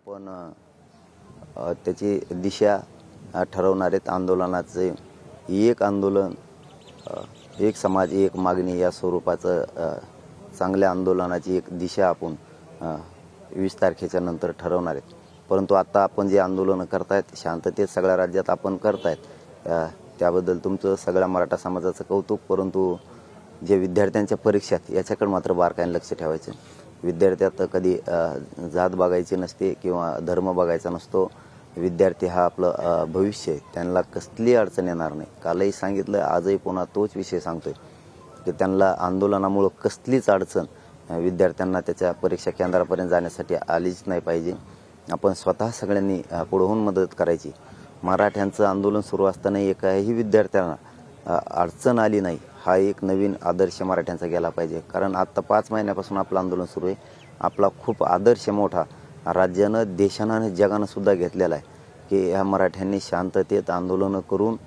आपण त्याची दिशा ठरवणार आहेत. आंदोलनाचे एक आंदोलन, एक समाज एक मागणी या स्वरूपाचं चांगल्या आंदोलनाची एक दिशा आपण 20 तारखेच्या नंतर ठरवणार आहेत. परंतु आता आपण जे आंदोलनं करतायत शांततेत सगळ्या राज्यात आपण करतायत, त्याबद्दल तुमचं सगळ्या मराठा समाजाचं कौतुक. परंतु जे विद्यार्थ्यांच्या परीक्षा आहेत याच्याकडे मात्र बारकाईने लक्ष ठेवायचं. विद्यार्थ्यात कधी जात बघायची नसते किंवा धर्म बघायचा नसतो. विद्यार्थी हा आपलं भविष्य आहे, त्यांना कसली अडचण येणार नाही. कालही सांगितलं, आजही पुन्हा तोच विषय सांगतोय की त्यांना आंदोलनामुळं कसलीच अडचण विद्यार्थ्यांना त्याच्या परीक्षा केंद्रापर्यंत जाण्यासाठी आलीच नाही पाहिजे. आपण स्वतः सगळ्यांनी पुढे होऊन मदत करायची. मराठ्यांचं आंदोलन सुरू असताना एकाही विद्यार्थ्यांना अडचण आली नाही, हा एक नवीन आदर्श मराठ्यांचा गेला पाहिजे. कारण आत्ता 5 महिन्यापासून आपलं आंदोलन सुरू आहे. आपला खूप आदर्श मोठा राज्यानं, देशानं आणि जगानं सुद्धा घेतलेला आहे की ह्या मराठ्यांनी शांततेत आंदोलनं करून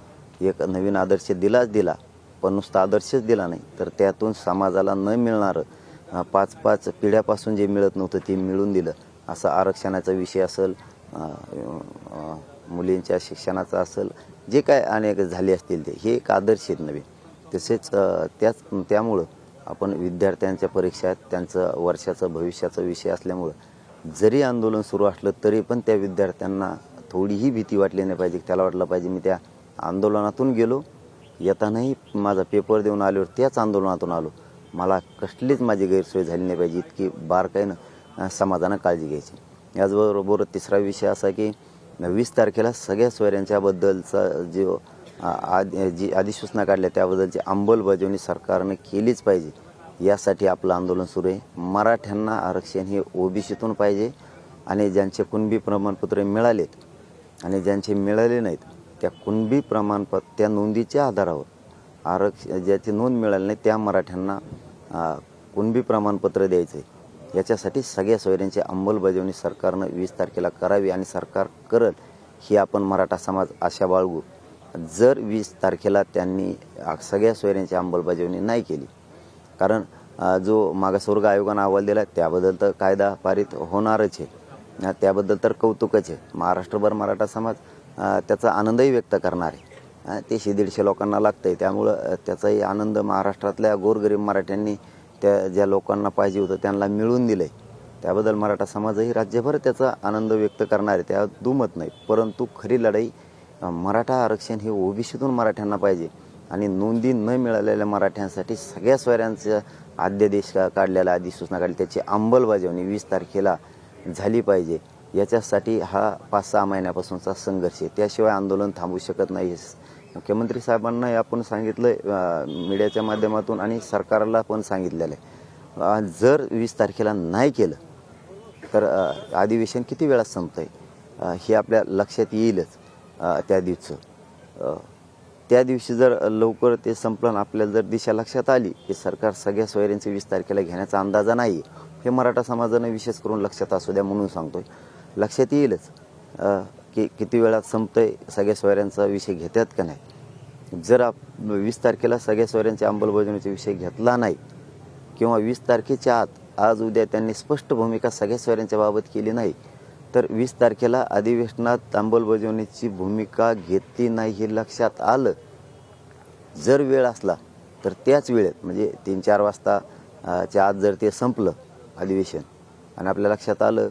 एक नवीन आदर्श दिला. पण नुसता आदर्शच दिला नाही, तर त्यातून समाजाला न मिळणारं 5-5 पिढ्यापासून जे मिळत नव्हतं ते मिळून दिलं. असं आरक्षणाचा विषय असेल, मुलींच्या शिक्षणाचा असेल, जे काय अनेक झाले असतील ते हे एक आदर्श आहेत नवीन. तसेच त्यामुळं आपण विद्यार्थ्यांच्या परीक्षा आहेत, त्यांचं वर्षाचं भविष्याचा विषय असल्यामुळं जरी आंदोलन सुरू असलं तरी पण त्या विद्यार्थ्यांना थोडीही भीती वाटली नाही पाहिजे. त्याला वाटलं पाहिजे मी त्या आंदोलनातून गेलो, येतानाही माझा पेपर देऊन आल्यावर त्याच आंदोलनातून आलो, मला कसलीच माझी गैरसोय झाली नाही पाहिजे. इतकी बारकाईनं समाजानं काळजी घ्यायची. याचबरोबर तिसरा विषय असा की 20 तारखेला सगळ्या सोयऱ्यांच्याबद्दलचा जो जी अधिसूचना काढल्या त्याबद्दलची अंमलबजावणी सरकारनं केलीच पाहिजे. यासाठी आपलं आंदोलन सुरू आहे. मराठ्यांना आरक्षण हे ओबीसीतून पाहिजे आणि ज्यांचे कुणबी प्रमाणपत्र मिळालेत आणि ज्यांचे मिळाले नाहीत त्या कुणबी प्रमाणपत्र त्या नोंदीच्या आधारावर ज्याची नोंद मिळाली नाही त्या मराठ्यांना कुणबी प्रमाणपत्र द्यायचं आहे. याच्यासाठी सगळ्या सोयऱ्यांची अंमलबजावणी सरकारनं 20 तारखेला करावी आणि सरकार करल ही आपण मराठा समाज आशा बाळगू. जर 20 तारखेला त्यांनी सगळ्या सोयऱ्यांची अंमलबजावणी नाही केली, कारण जो मागासवर्ग आयोगानं अहवाल दिला त्याबद्दल तर कायदा पारित होणारच आहे, त्याबद्दल तर कौतुकच आहे. महाराष्ट्रभर मराठा समाज त्याचा आनंदही व्यक्त करणार आहे. ते 100-150 लोकांना लागतं आहे, त्यामुळं त्याचाही आनंद महाराष्ट्रातल्या गोरगरीब मराठ्यांनी त्या ज्या लोकांना पाहिजे होतं त्यांना मिळवून दिलं आहे, त्याबद्दल मराठा समाजही राज्यभर त्याचा आनंद व्यक्त करणार आहे, त्यात दुमत नाही. परंतु खरी लढाई मराठा आरक्षण हे ओबीसीतून मराठ्यांना पाहिजे आणि नोंदी न मिळालेल्या मराठ्यांसाठी सगळ्या सोयऱ्यांचं अध्यादेश काढलेला, अधिसूचना काढली, त्याची अंमलबजावणी 20 तारखेला झाली पाहिजे. याच्यासाठी हा 5-6 महिन्यापासूनचा संघर्ष आहे. त्याशिवाय आंदोलन थांबू शकत नाही. मुख्यमंत्री साहेबांना आपण सांगितलं मीडियाच्या माध्यमातून आणि सरकारला पण सांगितलेलं आहे. जर 20 तारखेला नाही केलं तर अधिवेशन किती वेळात संपतं आहे हे आपल्या लक्षात येईलच. त्या दिवशी जर लवकर ते संपलं आणि आपल्याला जर दिशा लक्षात आली की सरकार सगळ्या सोयऱ्यांचे 20 तारखेला घेण्याचा अंदाजा नाही, हे मराठा समाजानं विशेष करून लक्षात असू द्या म्हणून सांगतोय. लक्षात येईलच की किती वेळात संपतंय, सगळ्या सोयऱ्यांचा विषय घेतात का नाही. जर 20 तारखेला सगळ्या सोयऱ्यांच्या अंमलबजावणीचा विषय घेतला नाही किंवा 20 तारखेच्या आत आज उद्या त्यांनी स्पष्ट भूमिका सगळ्या सोयऱ्यांच्या बाबत केली नाही, तर 20 तारखेला अधिवेशनात अंमलबजावणीची भूमिका घेतली नाही हे लक्षात आलं, जर वेळ असला तर त्याच वेळेत म्हणजे 3-4 वाजताच्या आत जर ते संपलं अधिवेशन आणि आपल्या लक्षात आलं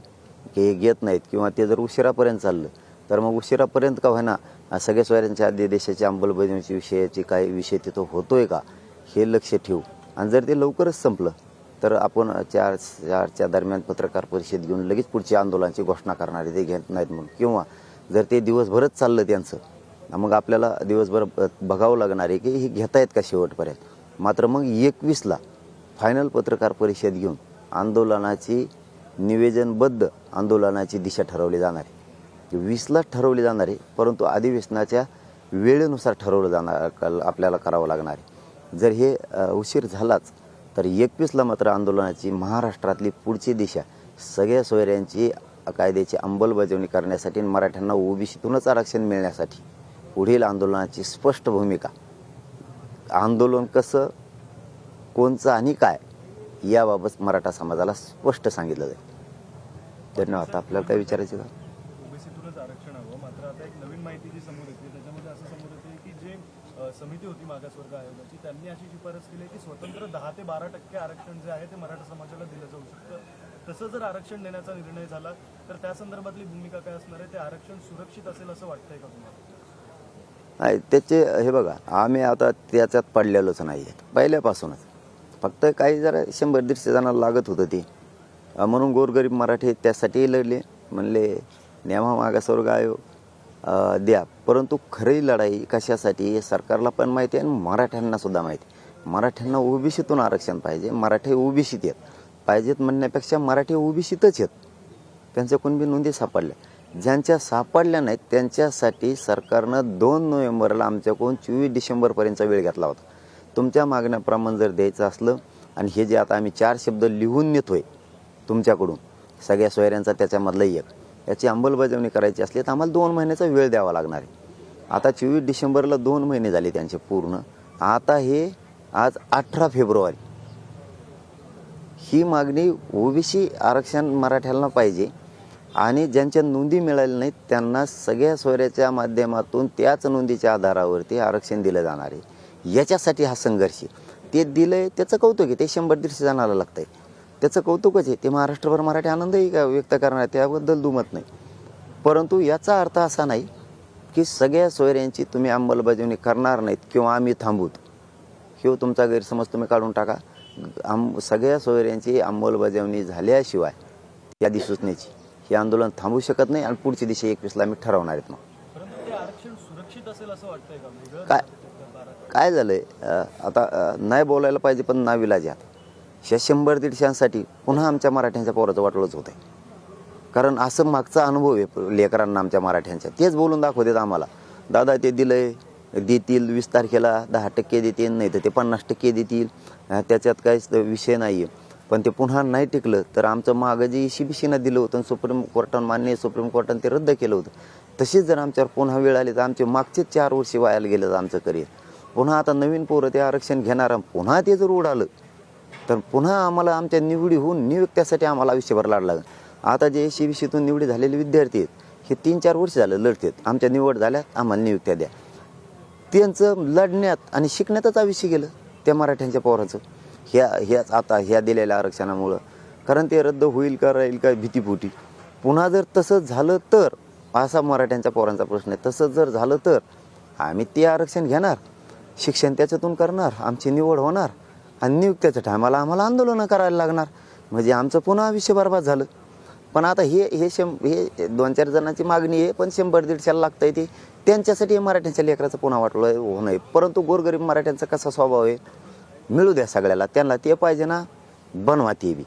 की हे घेत नाहीत किंवा ते जर उशिरापर्यंत चाललं, तर मग उशिरापर्यंत का होईना सगळ्या सोयऱ्यांच्या अध्यादेशाच्या अंमलबजावणीची विषयाची काही विषय तिथं होतोय का हे लक्ष ठेवू. आणि जर ते लवकरच संपलं तर आपण 4च्या दरम्यान पत्रकार परिषद घेऊन लगेच पुढच्या आंदोलनाची घोषणा करणारे ते घेत नाहीत म्हणून. किंवा जर ते दिवसभरच चाललं त्यांचं, मग आपल्याला दिवसभर बघावं लागणार आहे की हे घेतायत का शेवटपर्यंत. मात्र मग 21ला फायनल पत्रकार परिषद घेऊन आंदोलनाची निवेदनबद्ध आंदोलनाची दिशा ठरवली जाणार आहे. 20लाच ठरवली जाणार आहे, परंतु अधिवेशनाच्या वेळेनुसार ठरवलं जाणार, आपल्याला करावं लागणार आहे. जर हे उशीर झालाच तर 21ला मात्र आंदोलनाची महाराष्ट्रातली पुढची दिशा सगळ्या सोयऱ्यांची कायद्याची अंमलबजावणी करण्यासाठी आणि मराठ्यांना ओबीसीतूनच आरक्षण मिळण्यासाठी पुढील आंदोलनाची स्पष्ट भूमिका, आंदोलन कसं, कोणचं आणि काय याबाबत मराठा समाजाला स्पष्ट सांगितलं जाईल. धन्यवाद. आपल्याला काय विचारायचं का? ओबीसीतूनच आरक्षण हवं, मात्र आता एक नवीन माहिती जी समोर येते त्याच्यामध्ये असं समोर येते की जे समिती होती मागासवर्ग आयोगाची, त्यांनी अशी शिफारस केली की स्वतंत्र 10 ते 12% आरक्षण जे आहे ते मराठा समाजाला दिलं जाऊ शकतं. तसं जर आरक्षण देण्याचा निर्णय झाला तर त्या संदर्भातली भूमिका काय असणार आहे? ते आरक्षण सुरक्षित असेल असं वाटतंय का तुम्हाला? नाही, त्याचे हे बघा, आम्ही आता त्याच्यात पडलेलोच नाही आहे पहिल्यापासूनच. फक्त काही जरा 100-150 जणांना लागत होतं ते, म्हणून गोरगरीब मराठी त्यासाठी लढले. म्हणले नेमा मागासवर्ग आयोग द्या. परंतु खरी लढाई कशासाठी हे सरकारला पण माहिती आहे आणि मराठ्यांना सुद्धा माहिती आहे. मराठ्यांना ओबीसीतून आरक्षण पाहिजे. मराठी ओबीसीत येत पाहिजेत म्हणण्यापेक्षा मराठी ओबीसीतच येत. त्यांच्या कुणबी नोंदी सापडल्या. ज्यांच्या सापडल्या नाहीत त्यांच्यासाठी सरकारनं 2 नोव्हेंबरला आमच्याकडून 24 डिसेंबरपर्यंतचा वेळ घेतला होता. तुमच्या मागण्याप्रमाणे जर द्यायचं असलं आणि हे जे आता आम्ही 4 शब्द लिहून नेतोय तुमच्याकडून सगळ्या सोयऱ्यांचा त्याच्यामधलं एक, याची अंमलबजावणी करायची असली तर आम्हाला 2 महिन्याचा वेळ द्यावा लागणार आहे. आता 24 डिसेंबरला 2 महिने झाले त्यांचे पूर्ण. आता हे आज 18 फेब्रुवारी, ही मागणी ओबीसी आरक्षण मराठ्यांना पाहिजे आणि ज्यांच्या नोंदी मिळाल्या नाहीत त्यांना सगळ्या सोयऱ्याच्या माध्यमातून त्याच नोंदीच्या आधारावरती आरक्षण दिलं जाणार आहे. याच्यासाठी हा संघर्ष ते दिलंय, त्याचं कौतुक आहे. ते 100-150 जणांना लागतंय, त्याचं कौतुकच आहे. ते महाराष्ट्रभर मराठी आनंदही व्यक्त करणार, त्याबद्दल दुमत नाही. परंतु याचा अर्थ असा नाही की सगळ्या सोयऱ्यांची तुम्ही अंमलबजावणी करणार नाहीत किंवा आम्ही थांबूत. किंवा तुमचा गैरसमज तुम्ही काढून टाका. सगळ्या सोयऱ्यांची अंमलबजावणी झाल्याशिवाय यादी सूचनेची हे आंदोलन थांबू शकत नाही आणि पुढच्या दिवशी 21ला आम्ही ठरवणार आहेत. मग परंतु ते आरक्षण सुरक्षित असेल असं वाटतंय का? काय झालंय, आता नाही बोलायला पाहिजे पण नाविलाज आहे. 100-150साठी पुन्हा आमच्या मराठ्यांच्या पोराचं वाटोळच होत आहे. कारण असं मागचा अनुभव आहे लेकरांना आमच्या मराठ्यांच्या, तेच बोलून दाखवतात आम्हाला. दादा ते दिलंय, देतील 20 तारखेला 10% देतील, नाही तर ते 50% देतील, त्याच्यात काहीच विषय नाही आहे. पण ते पुन्हा नाही टिकलं तर आमचं मागं जे ECBCनं दिलं होतं सुप्रीम कोर्टानं, मान्य सुप्रीम कोर्टानं ते रद्द केलं होतं. तशीच जर आमच्यावर पुन्हा वेळ आली तर आमचे मागचेच 4 वर्षे वायाला गेलं आमचं करिअर. पुन्हा आता नवीन पोरं ते आरक्षण घेणार, पुन्हा ते जर उडालं तर पुन्हा आम्हाला आमच्या निवडी होऊन नियुक्त्यासाठी आम्हाला आयुष्यभर लढायला लागेल. आता जे ECBCतून निवडी झालेले विद्यार्थी आहेत हे 3-4 वर्ष झालं लढतात. आमच्या निवड झाल्यात, आम्हाला नियुक्त्या द्या. त्यांचं लढण्यात आणि शिकण्यातच आयुष्य गेलं त्या मराठ्यांच्या पोराचं ह्याच आता ह्या दिलेल्या आरक्षणामुळं. कारण ते रद्द होईल का राहील का भीतीपोटी. पुन्हा जर तसंच झालं तर, असा मराठ्यांच्या पोरांचा प्रश्न आहे, तसंच जर झालं तर आम्ही ते आरक्षण घेणार, शिक्षण त्याच्यातून करणार, आमची निवड होणार आणि नियुक्त्याच्या टायमाला आम्हाला आंदोलनं करायला लागणार. म्हणजे आमचं पुन्हा आयुष्य बरबाद झालं. पण आता हे 2-4 जणांची मागणी आहे, पण 100-150 लागतंय. ते त्यांच्यासाठी मराठ्यांच्या लेकराचं पुन्हा वाटलं होऊ नये. परंतु गोरगरीब मराठ्यांचा कसा स्वभाव आहे, मिळू द्या सगळ्याला, त्यांना ते पाहिजे ना, बनवा ते बी.